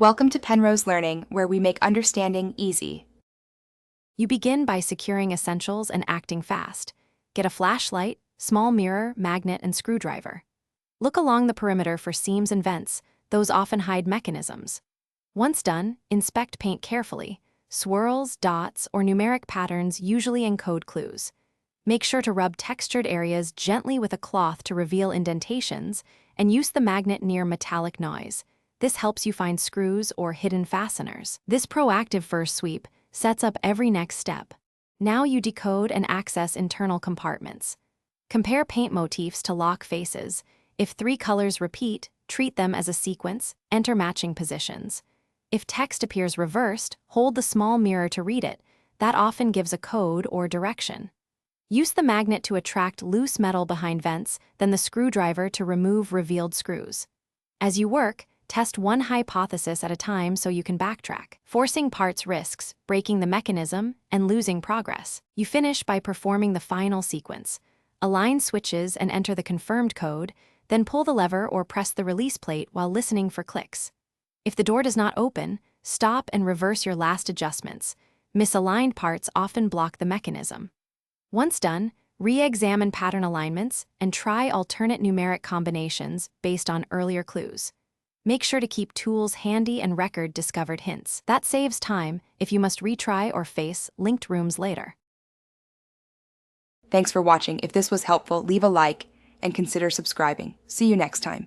Welcome to Penrose Learning, where we make understanding easy. You begin by securing essentials and acting fast. Get a flashlight, small mirror, magnet, and screwdriver. Look along the perimeter for seams and vents; those often hide mechanisms. Once done, inspect paint carefully. Swirls, dots, or numeric patterns usually encode clues. Make sure to rub textured areas gently with a cloth to reveal indentations, and use the magnet near metallic noise. This helps you find screws or hidden fasteners. This proactive first sweep sets up every next step. Now you decode and access internal compartments. Compare paint motifs to lock faces. If 3 colors repeat, treat them as a sequence, enter matching positions. If text appears reversed, hold the small mirror to read it. That often gives a code or direction. Use the magnet to attract loose metal behind vents, then the screwdriver to remove revealed screws. As you work, test one hypothesis at a time so you can backtrack. Forcing parts risks breaking the mechanism and losing progress. You finish by performing the final sequence. Align switches and enter the confirmed code, then pull the lever or press the release plate while listening for clicks. If the door does not open, stop and reverse your last adjustments. Misaligned parts often block the mechanism. Once done, re-examine pattern alignments and try alternate numeric combinations based on earlier clues. Make sure to keep tools handy and record discovered hints. That saves time if you must retry or face linked rooms later. Thanks for watching. If this was helpful, leave a like and consider subscribing. See you next time.